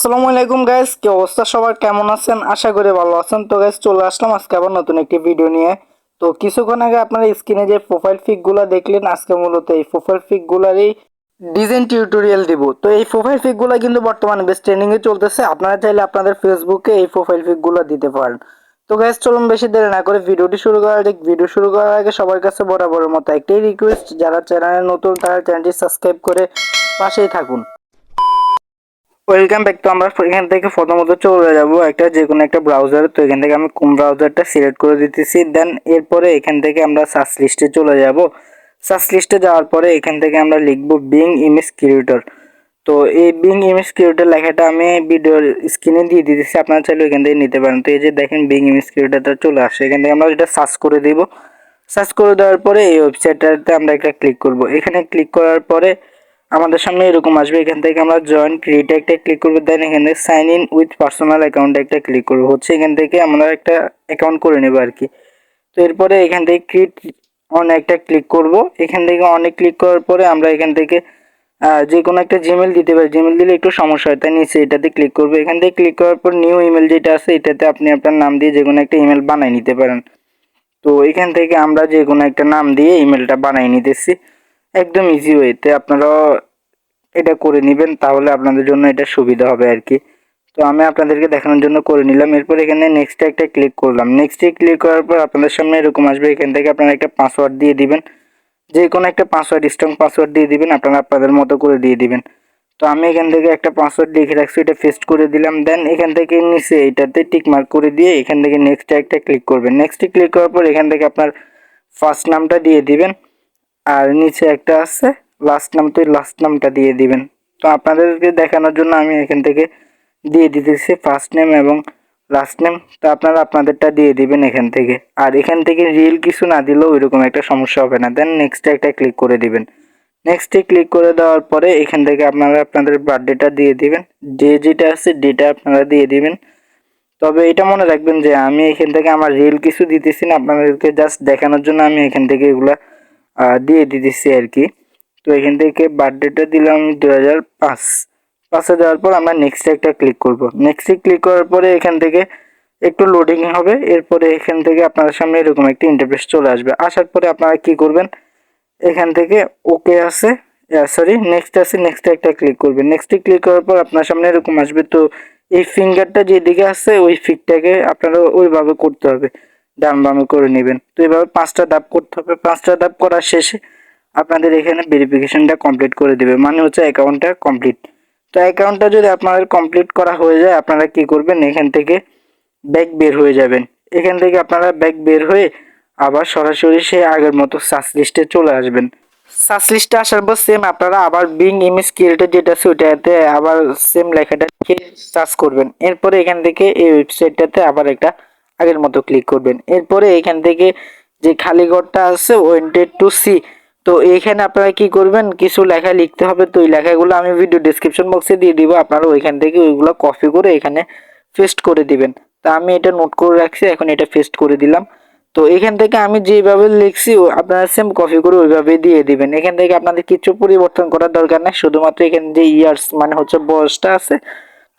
আসসালামু আলাইকুম গাইস, কি অবস্থা? সবার কেমন আছেন? আশা করি ভালো আছেন। তো গাইস, চলে আসলাম আজকে আবার নতুন একটি ভিডিও নিয়ে। তো কিছুক্ষণ আগে আপনারা স্ক্রিনে যে প্রোফাইল পিক গুলা দেখলেন, আজকে মূলত এই প্রোফাইল পিক গুলারই ডিজাইন টিউটোরিয়াল দিব। তো এই প্রোফাইল পিক গুলা কিন্তু বর্তমানে বেশ ট্রেন্ডিং এ চলতেছে। আপনারা চাইলে আপনাদের ফেসবুকে এই প্রোফাইল পিক গুলা দিতে পারেন। তো গাইস, চলুন বেশি দেরি না করে ভিডিওটি শুরু করার আগে সবার কাছে বরাবরের মতো একটাই রিকোয়েস্ট, যারা চ্যানেলে নতুন তারা চ্যানেলটি সাবস্ক্রাইব করে পাশেই থাকুন। Welcome back. তো আমরা এখান থেকে প্রথমত চলে যাব একটা যে কোনো একটা ব্রাউজারে। তো এখান থেকে আমি কোন ব্রাউজারটা সিলেক্ট করে দিতেছি। দেন এরপরে এখান থেকে আমরা সার্চ লিস্টে চলে যাব। সার্চ লিস্টে যাওয়ার পরে এখান থেকে আমরা লিখব বিং ইমেজ ক্রিয়েটর। তো এই বিং ইমেজ ক্রিয়েটর লেখাটা আমি ভিডিওর স্ক্রিনে দিয়ে দিতেছি, আপনারা চাইলে এখান থেকে নিতে পারেন। তো এই যে দেখেন বিং ইমেজ ক্রিয়েটরটা চলে আসে। এখান থেকে আমরা এটা সার্চ করে দিব। সার্চ করে দেওয়ার পরে এই ওয়েবসাইটটাতে আমরা একটা ক্লিক করব। এখানে ক্লিক করার পরে আমাদের সামনে এরকম আসবে। এখান থেকে আমরা জয়েন ক্রিয়েটে একটা ক্লিক করবো। দেন এখান থেকে সাইন ইন উইথ পার্সোনাল অ্যাকাউন্টে একটা ক্লিক করবো। হচ্ছে এখান থেকে আমরা একটা অ্যাকাউন্ট করে নেবো আর কি। তো এরপরে এখান থেকে ক্রিয়েট অন একটা ক্লিক করব। এখান থেকে অনেক ক্লিক করার পরে আমরা এখান থেকে যে কোনো একটা জিমেল দিতে পারি। জিমেল দিলে একটু সমস্যা হয়, তাই নিচে এটাতে ক্লিক করবো। এখান থেকে ক্লিক করার পর নিউ ইমেল যেটা আছে এটাতে আপনি আপনার নাম দিয়ে যে কোনো একটা ইমেল বানিয়ে নিতে পারেন। তো এখান থেকে আমরা যে কোনো একটা নাম দিয়ে ইমেলটা বানিয়ে নিতেছি একদম ইজি ওয়েতে। আপনারা এটা করে নেবেন, তাহলে আপনাদের জন্য এটা সুবিধা হবে আর কি। তো আমি আপনাদেরকে দেখানোর জন্য করে নিলাম। এরপর এখানে নেক্সটে একটা ক্লিক করলাম। নেক্সটে ক্লিক করার পর আপনাদের সামনে এরকম আসবে। এখান থেকে আপনারা একটা পাসওয়ার্ড দিয়ে দিবেন, যে কোনো একটা পাসওয়ার্ড, স্ট্রং পাসওয়ার্ড দিয়ে দিবেন, আপনারা আপনাদের মতো করে দিয়ে দিবেন। তো আমি এখান থেকে একটা পাসওয়ার্ড লিখে রাখছি, এটা পেস্ট করে দিলাম। দেন এখান থেকে নিচে এটাতে টিক মার্ক করে দিয়ে এখান থেকে নেক্সটে একটা ক্লিক করবেন। নেক্সটে ক্লিক করার পর এখান থেকে আপনার ফার্স্ট নামটা দিয়ে দিবেন, আর নিচে একটা আছে লাস্ট নাম, তো লাস্ট নামটা দিয়ে দিবেন। তো আপনাদেরকে দেখানোর জন্য আমি এখান থেকে দিয়ে দিতেছি ফার্স্ট নেম এবং লাস্ট নেম। তো আপনারা আপনাদেরটা দিয়ে দিবেন এখান থেকে। আর এখান থেকে রিয়েল কিছু না দিলেও এরকম একটা সমস্যা হবে না। দেন নেক্সটে একটা ক্লিক করে দিবেন। নেক্সটে ক্লিক করে দেওয়ার পরে এখান থেকে আপনারা আপনাদের বার্থডেটা দিয়ে দিবেন, যেটা আছে ডেটা আপনারা দিয়ে দিবেন। তবে এটা মনে রাখবেন যে আমি এখান থেকে আমার রিয়েল কিছু দিতেছি না, আপনাদেরকে জাস্ট দেখানোর জন্য আমি এখান থেকে এগুলা দিয়ে দিতেছি আর কি। তো এখান থেকে বার্থডেটা দিলাম আমি 2005। পাশে দেওয়ার পর আমরা নেক্সটে একটা ক্লিক করব। নেক্সটে ক্লিক করার পরে এখান থেকে একটু লোডিং হবে। এরপরে এখান থেকে আপনাদের সামনে এরকম একটা ইন্টারফেস চলে আসবে। আসার পরে আপনারা কি করবেন, এখান থেকে ওকে আছে, সরি নেক্সট আছে, নেক্সটে একটা ক্লিক করবেন। নেক্সটে ক্লিক করার পর আপনার সামনে এরকম আসবে। তো এই ফিঙ্গারটা যেদিকে আছে ওই ফিকটাকে আপনারা ওইভাবে করতে হবে, ডান বামে করে নেবেন। তো এইভাবে 5টা ধাপ করতে হবে। 5টা ধাপ করার শেষে আপনাদের এখানে ভেরিফিকেশনটা কমপ্লিট করে দেবে, মানে হচ্ছে অ্যাকাউন্টটা কমপ্লিট। তো অ্যাকাউন্টটা যদি আপনাদের কমপ্লিট করা হয়ে যায়, আপনারা কি করবেন, এখান থেকে ব্যাক বের হয়ে যাবেন। এখান থেকে আপনারা ব্যাক বের হয়ে আবার সরাসরি সেই আগের মতো সার্চ লিস্টে চলে আসবেন। সার্চ লিস্টে আসার পর সেম আপনারা আবার বিং ইমেজ ক্রিয়েটর যেটা আছে ওইটাতে আবার সেম লেখাটা লিখে সার্চ করবেন। এরপরে এখান থেকে এই ওয়েবসাইটটাতে আবার একটা আগের মতো ক্লিক করবেন। এরপরে এখান থেকে যে খালি ঘরটা আছে ওয়েন্টেড টু সি, তো এইখানে আপনারা কি করবেন, কিছু লেখা লিখতে হবে। তো এই লেখাগুলো আমি ভিডিও ডেসক্রিপশন বক্সে দিয়ে দিব, আপনারা ওইখান থেকে ওইগুলো কপি করে এখানে পেস্ট করে দিবেন। তা আমি এটা নোট করে রাখছি, এখন এটা পেস্ট করে দিলাম। তো এখান থেকে আমি যেভাবে লিখছি আপনারা সেম কপি করে ওইভাবে দিয়ে দিবেন। এখান থেকে আপনাদের কিছু পরিবর্তন করার দরকার নেই, শুধুমাত্র এখানে যে ইয়ার্স মানে হচ্ছে বয়সটা আছে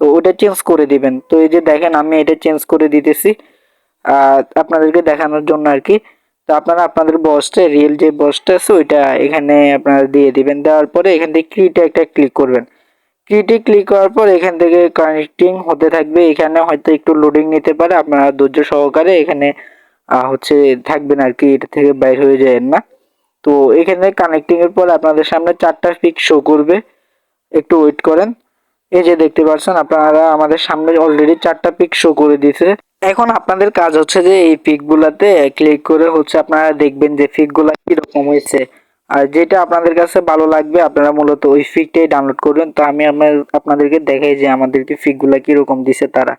তো ওটা চেঞ্জ করে দিবেন। তো এই যে দেখেন আমি এটা চেঞ্জ করে দিতেছি আপনাদেরকে দেখানোর জন্য আর কি। তো আপনারা আপনাদের বয়সটা, রিয়েল যে বয়সটা আছে ওইটা এখানে আপনারা দিয়ে দিবেন। দেওয়ার পরে এখান থেকে ক্রিয়েটে একটা ক্লিক করবেন। ক্রিয়েটে ক্লিক করার পর এখান থেকে কানেক্টিং হতে থাকবে। এখানে হয়তো একটু লোডিং নিতে পারে, আপনারা ধৈর্য সহকারে এখানে হচ্ছে থাকবেন আর কি, এটা থেকে বাইর হয়ে যায় না। তো এখানে কানেক্টিং এর পর আপনাদের সামনে 4টা পিক শো করবে, একটু ওয়েট করেন। এই যে দেখতে পাচ্ছেন আপনারা আমাদের সামনে অলরেডি 4টা পিক শো করে দিয়েছে। এখন আপনাদের কাজ হচ্ছে যে এই পিক গুলাতে ক্লিক করে হচ্ছে আপনারা দেখবেন যে পিক গুলা কিরকম হয়েছে, আর যেটা আপনাদের কাছে ভালো লাগবে আপনারা মূলত ওই পিকটাই ডাউনলোড করবেন। তো আমি আপনাদেরকে দেখাই যে আমাদেরকে পিক গুলা কিরকম দিছে তারা।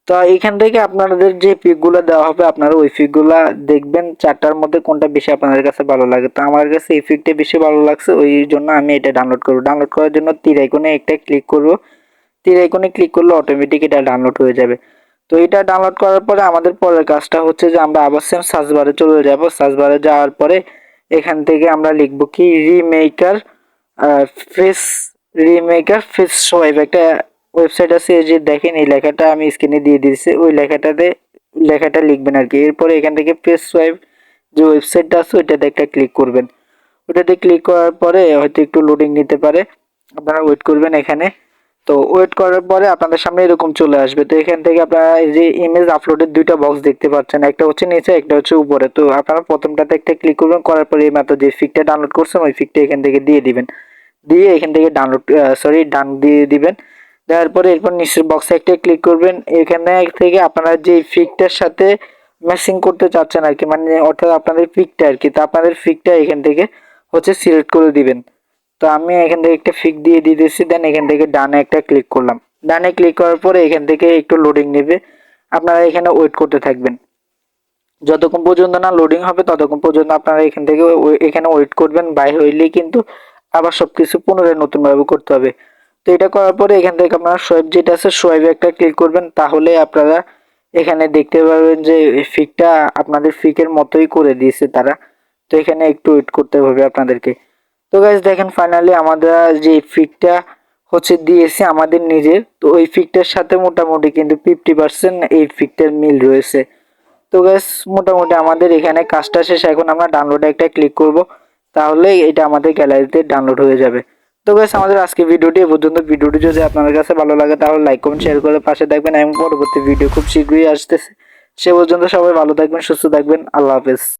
তো এখান থেকে আপনাদের যে পিকগুলো দেওয়া হবে আপনারা ওই পিকগুলা দেখবেন 4টার মধ্যে কোনটা বেশি আপনাদের কাছে ভালো লাগে। তো আমার কাছে এই পিকটা বেশি ভালো লাগছে, ওই জন্য আমি এটা ডাউনলোড করব। ডাউনলোড করার জন্য তীর আইকনে একটা ক্লিক করব। তীর আইকনে ক্লিক করলে অটোমেটিক এটা ডাউনলোড হয়ে যাবে। তো এটা ডাউনলোড করার পরে আমাদের পরের কাজটা হচ্ছে যে আমরা আবার সেম সার্চ বারে চলে যাব। সার্চ বারে যাওয়ার পরে এখান থেকে আমরা লিখব কি remaker face, remaker face swipe একটা ওয়েবসাইট আছে, এই যে দেখেন এই লেখাটা আমি স্ক্রিনে দিয়ে দিয়েছি, ওই লেখাটা লিখবেন আর কি। এরপরে এখান থেকে পেজ সোয়াইপ যে ওয়েবসাইটটা আছে ওইটাতে একটা ক্লিক করবেন। ওটাতে ক্লিক করার পরে হয়তো একটু লোডিং নিতে পারে, আপনারা ওয়েট করবেন এখানে। তো ওয়েট করার পরে আপনাদের সামনে এরকম চলে আসবে। তো এখান থেকে আপনারা এই যে ইমেজ আপলোডের দুইটা বক্স দেখতে পাচ্ছেন, একটা হচ্ছে নিচে একটা হচ্ছে উপরে। তো আপনারা প্রথমটাতে একটা ক্লিক করবেন, করার পরে এই মাত্র যে ফিকটা ডাউনলোড করছেন ওই ফিকটা এখান থেকে দিয়ে দিবেন, দিয়ে এখান থেকে ডান দিয়ে দিবেন। দেওয়ার পরে এরপর নিচের বক্সে একটা ক্লিক করবেন, এখানে থেকে আপনারা যে ফিকটার সাথে ম্যাচিং করতে চাচ্ছেন আর কি, মানে অর্থাৎ আপনাদের ফিকটা আর কি, তা আপনাদের ফিকটা এখান থেকে হচ্ছে সিলেক্ট করে দিবেন। তো আমি এখান থেকে একটা ফিক দিয়ে দিতেছি, দেন এখান থেকে ডানে একটা ক্লিক করলাম। ডানে ক্লিক করার পরে এখান থেকে একটু লোডিং নেবে, আপনারা এখানে ওয়েট করতে থাকবেন। যতক্ষণ পর্যন্ত না লোডিং হবে ততক্ষণ পর্যন্ত আপনারা এখান থেকে এখানে ওয়েট করবেন। বাইরে হইলেই কিন্তু আবার সবকিছু পুনরায় নতুনভাবে করতে হবে। তো এটা করার পরে এখান থেকে আপনারা সোয়াইপ যেটা আছে সোয়াইপে একটা ক্লিক করবেন, তাহলে আপনারা এখানে দেখতে পারবেন যে ফিকটা আপনাদের ফিকের মতোই করে দিয়েছে তারা। তো এখানে একটু ওয়েট করতে হবে আপনাদেরকে। তো গাইজ দেখেন ফাইনালি আমাদের যে ফিকটা হচ্ছে দিয়েছে আমাদের নিজের, তো ওই ফিকটার সাথে মোটামুটি কিন্তু 50% এই ফিকটার মিল রয়েছে। তো গাইজ মোটামুটি আমাদের এখানে কাজটা শেষ। এখন আমরা ডাউনলোডে একটা ক্লিক করব, তাহলে এটা আমাদের গ্যালারিতে ডাউনলোড হয়ে যাবে। তো গাইজ আমাদের আজকে ভিডিওটি এ পর্যন্ত। ভিডিওটি যদি আপনাদের কাছে ভালো লাগে তাহলে লাইক কমেন্ট শেয়ার করে পাশে থাকবেন, এবং পরবর্তী ভিডিও খুব শীঘ্রই আসতেছে। সে পর্যন্ত সবাই ভালো থাকবেন, সুস্থ থাকবেন, আল্লাহ হাফেজ।